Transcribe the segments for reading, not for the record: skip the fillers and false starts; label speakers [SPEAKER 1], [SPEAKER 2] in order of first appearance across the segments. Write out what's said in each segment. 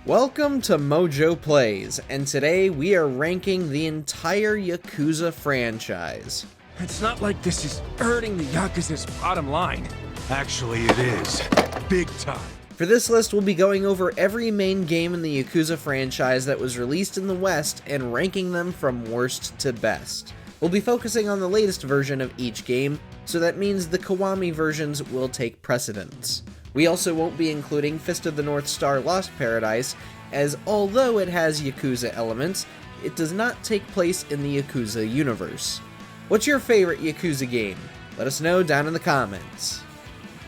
[SPEAKER 1] Welcome to MojoPlays, and today we are ranking the entire Yakuza franchise.
[SPEAKER 2] It's not like this is hurting the Yakuza's bottom line.
[SPEAKER 3] Actually, it is. Big time.
[SPEAKER 1] For this list, we'll be going over every main game in the Yakuza franchise that was released in the West and ranking them from worst to best. We'll be focusing on the latest version of each game, so that means the Kiwami versions will take precedence. We also won't be including Fist of the North Star Lost Paradise, as although it has Yakuza elements, it does not take place in the Yakuza universe. What's your favorite Yakuza game? Let us know down in the comments.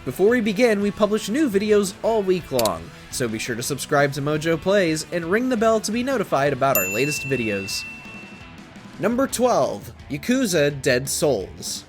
[SPEAKER 1] Before we begin, we publish new videos all week long, so be sure to subscribe to MojoPlays and ring the bell to be notified about our latest videos. Number 12, Yakuza Dead Souls.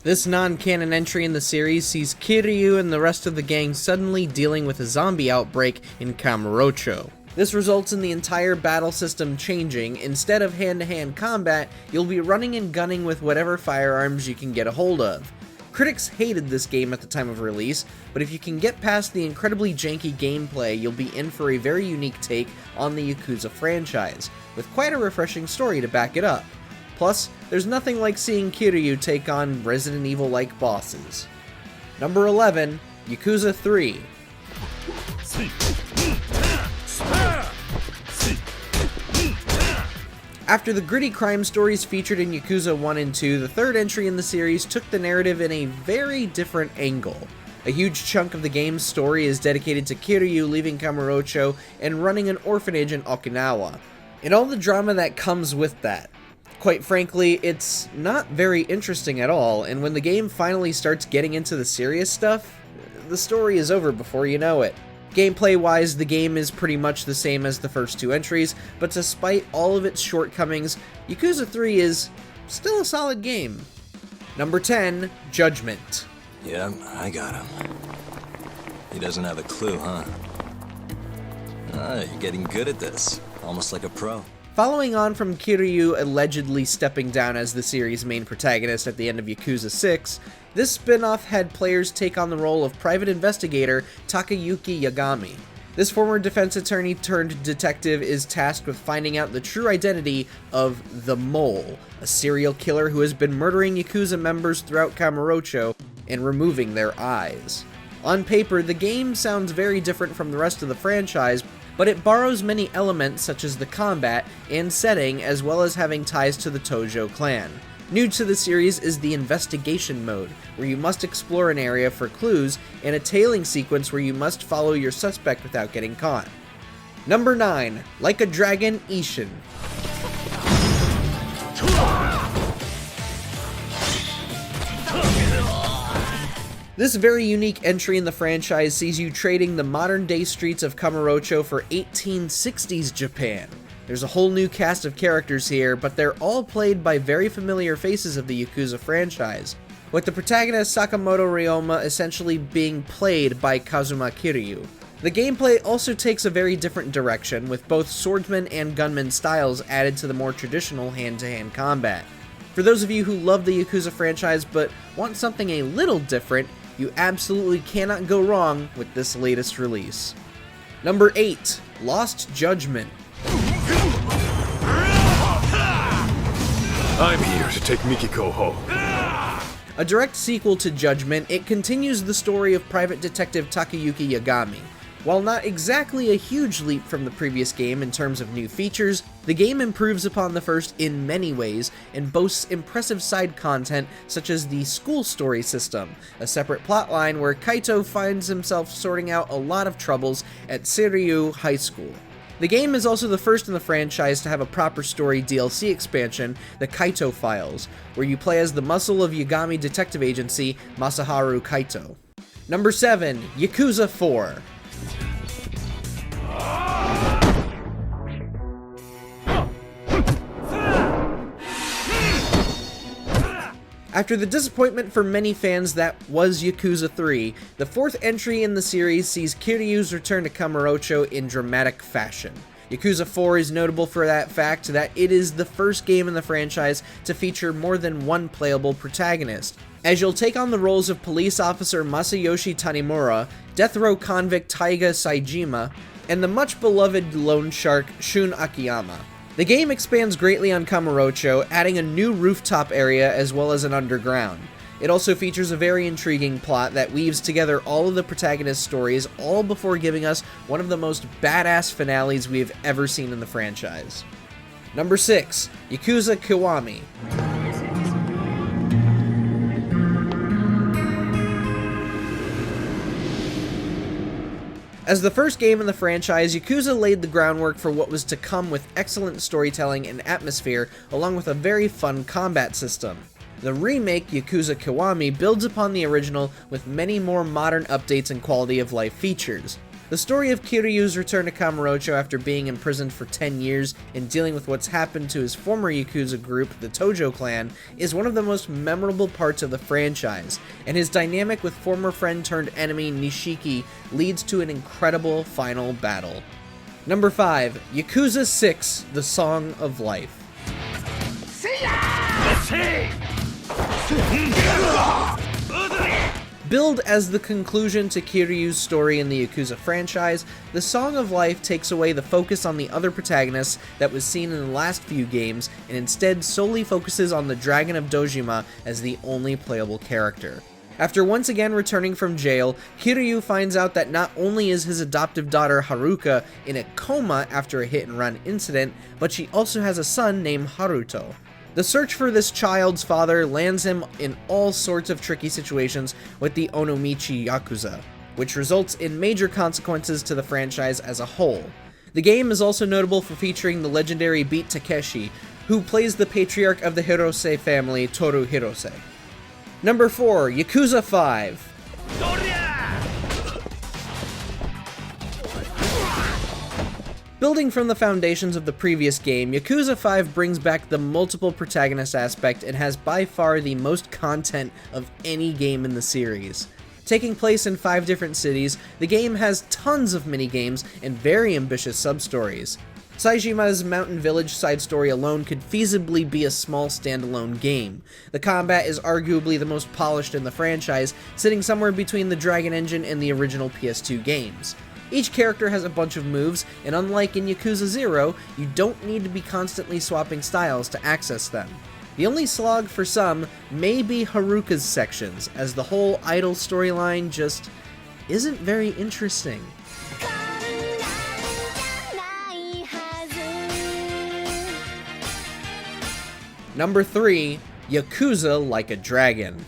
[SPEAKER 1] This non-canon entry in the series sees Kiryu and the rest of the gang suddenly dealing with a zombie outbreak in Kamurocho. This results in the entire battle system changing. Instead of hand-to-hand combat, you'll be running and gunning with whatever firearms you can get a hold of. Critics hated this game at the time of release, but if you can get past the incredibly janky gameplay, you'll be in for a very unique take on the Yakuza franchise, with quite a refreshing story to back it up. Plus, there's nothing like seeing Kiryu take on Resident Evil-like bosses. Number 11, Yakuza 3. After the gritty crime stories featured in Yakuza 1 and 2, the third entry in the series took the narrative in a very different angle. A huge chunk of the game's story is dedicated to Kiryu leaving Kamurocho and running an orphanage in Okinawa, and all the drama that comes with that. Quite frankly, it's not very interesting at all, and when the game finally starts getting into the serious stuff, the story is over before you know it. Gameplay-wise, the game is pretty much the same as the first two entries, but despite all of its shortcomings, Yakuza 3 is still a solid game. Number 10, Judgment.
[SPEAKER 3] Yeah, I got him. He doesn't have a clue, huh? You're getting good at this. Almost like a pro.
[SPEAKER 1] Following on from Kiryu allegedly stepping down as the series' main protagonist at the end of Yakuza 6, this spin-off had players take on the role of private investigator Takayuki Yagami. This former defense attorney turned detective is tasked with finding out the true identity of the Mole, a serial killer who has been murdering Yakuza members throughout Kamurocho and removing their eyes. On paper, the game sounds very different from the rest of the franchise, but it borrows many elements such as the combat and setting, as well as having ties to the Tojo clan. New to the series is the investigation mode, where you must explore an area for clues, and a tailing sequence where you must follow your suspect without getting caught. Number 9, Like a Dragon, Ishin. This very unique entry in the franchise sees you trading the modern-day streets of Kamurocho for 1860s Japan. There's a whole new cast of characters here, but they're all played by very familiar faces of the Yakuza franchise, with the protagonist Sakamoto Ryoma essentially being played by Kazuma Kiryu. The gameplay also takes a very different direction, with both swordsman and gunman styles added to the more traditional hand-to-hand combat. For those of you who love the Yakuza franchise but want something a little different, you absolutely cannot go wrong with this latest release. Number 8, Lost Judgment.
[SPEAKER 2] I'm here to take Mikiko home.
[SPEAKER 1] A direct sequel to Judgment, it continues the story of private detective Takayuki Yagami. While not exactly a huge leap from the previous game in terms of new features, the game improves upon the first in many ways and boasts impressive side content such as the school story system, a separate plotline where Kaito finds himself sorting out a lot of troubles at Seiryu High School. The game is also the first in the franchise to have a proper story DLC expansion, the Kaito Files, where you play as the muscle of Yagami Detective Agency, Masaharu Kaito. Number 7, Yakuza 4. After the disappointment for many fans that was Yakuza 3, the fourth entry in the series sees Kiryu's return to Kamurocho in dramatic fashion. Yakuza 4 is notable for that fact that it is the first game in the franchise to feature more than one playable protagonist, as you'll take on the roles of police officer Masayoshi Tanimura, death row convict Taiga Saejima, and the much beloved loan shark Shun Akiyama. The game expands greatly on Kamurocho, adding a new rooftop area as well as an underground. It also features a very intriguing plot that weaves together all of the protagonist stories, all before giving us one of the most badass finales we have ever seen in the franchise. Number 6, Yakuza Kiwami. As the first game in the franchise, Yakuza laid the groundwork for what was to come with excellent storytelling and atmosphere, along with a very fun combat system. The remake, Yakuza Kiwami, builds upon the original with many more modern updates and quality of life features. The story of Kiryu's return to Kamurocho after being imprisoned for 10 years and dealing with what's happened to his former Yakuza group, the Tojo clan, is one of the most memorable parts of the franchise, and his dynamic with former friend turned enemy Nishiki leads to an incredible final battle. Number 5, Yakuza 6, The Song of Life. Billed as the conclusion to Kiryu's story in the Yakuza franchise, the Song of Life takes away the focus on the other protagonists that was seen in the last few games and instead solely focuses on the Dragon of Dojima as the only playable character. After once again returning from jail, Kiryu finds out that not only is his adoptive daughter Haruka in a coma after a hit-and-run incident, but she also has a son named Haruto. The search for this child's father lands him in all sorts of tricky situations with the Onomichi Yakuza, which results in major consequences to the franchise as a whole. The game is also notable for featuring the legendary Beat Takeshi, who plays the patriarch of the Hirose family, Toru Hirose. Number 4, Yakuza 5. Building from the foundations of the previous game, Yakuza 5 brings back the multiple protagonist aspect and has by far the most content of any game in the series. Taking place in 5 different cities, the game has tons of minigames and very ambitious sub-stories. Saijima's Mountain Village side story alone could feasibly be a small standalone game. The combat is arguably the most polished in the franchise, sitting somewhere between the Dragon Engine and the original PS2 games. Each character has a bunch of moves, and unlike in Yakuza 0, you don't need to be constantly swapping styles to access them. The only slog for some may be Haruka's sections, as the whole idol storyline just isn't very interesting. Number 3, Yakuza Like a Dragon.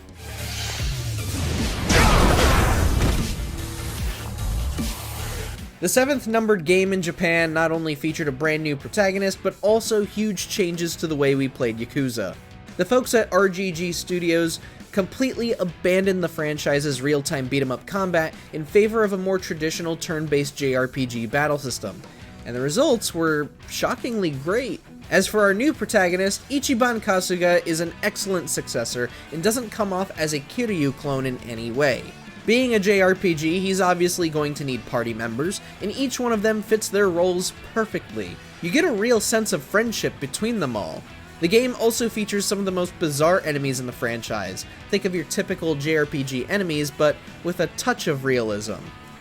[SPEAKER 1] The 7th numbered game in Japan not only featured a brand new protagonist, but also huge changes to the way we played Yakuza. The folks at RGG Studios completely abandoned the franchise's real-time beat-em-up combat in favor of a more traditional turn-based JRPG battle system, and the results were shockingly great. As for our new protagonist, Ichiban Kasuga is an excellent successor and doesn't come off as a Kiryu clone in any way. Being a JRPG, he's obviously going to need party members, and each one of them fits their roles perfectly. You get a real sense of friendship between them all. The game also features some of the most bizarre enemies in the franchise. Think of your typical JRPG enemies, but with a touch of realism.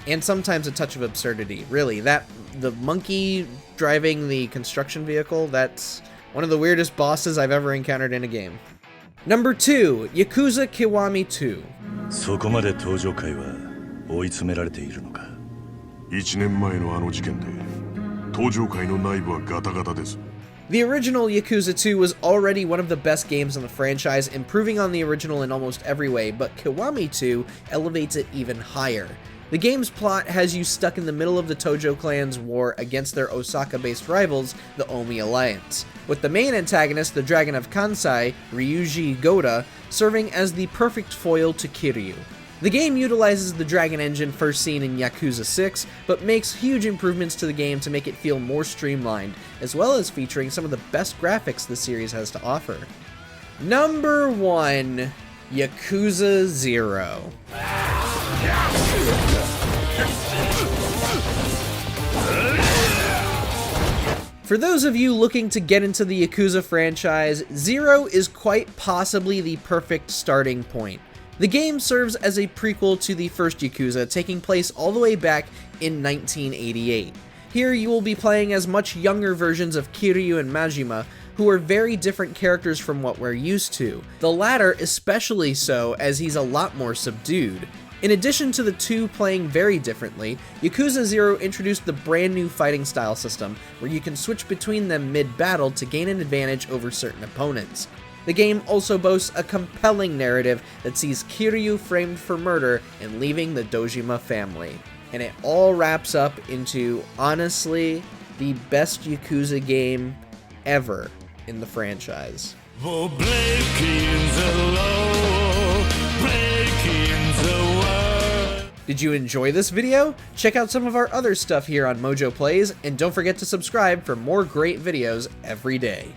[SPEAKER 1] And sometimes a touch of absurdity. Really, the monkey driving the construction vehicle, that's one of the weirdest bosses I've ever encountered in a game. Number 2, Yakuza Kiwami 2.
[SPEAKER 4] そこまで登場界は追い詰められているのか。
[SPEAKER 5] 1年前のあの事件で登場界の内部はガタガタです。
[SPEAKER 1] The original Yakuza 2 was already one of the best games in the franchise, improving on the original in almost every way, but Kiwami 2 elevates it even higher. The game's plot has you stuck in the middle of the Tojo clan's war against their Osaka-based rivals, the Omi Alliance, with the main antagonist, the Dragon of Kansai, Ryuji Goda, serving as the perfect foil to Kiryu. The game utilizes the Dragon Engine first seen in Yakuza 6, but makes huge improvements to the game to make it feel more streamlined, as well as featuring some of the best graphics the series has to offer. Number 1, Yakuza 0. For those of you looking to get into the Yakuza franchise, 0 is quite possibly the perfect starting point. The game serves as a prequel to the first Yakuza, taking place all the way back in 1988. Here you will be playing as much younger versions of Kiryu and Majima, who are very different characters from what we're used to. The latter especially so, as he's a lot more subdued. In addition to the two playing very differently, Yakuza 0 introduced the brand new fighting style system, where you can switch between them mid-battle to gain an advantage over certain opponents. The game also boasts a compelling narrative that sees Kiryu framed for murder and leaving the Dojima family. And it all wraps up into, honestly, the best Yakuza game ever in the franchise. Did you enjoy this video? Check out some of our other stuff here on MojoPlays, and don't forget to subscribe for more great videos every day.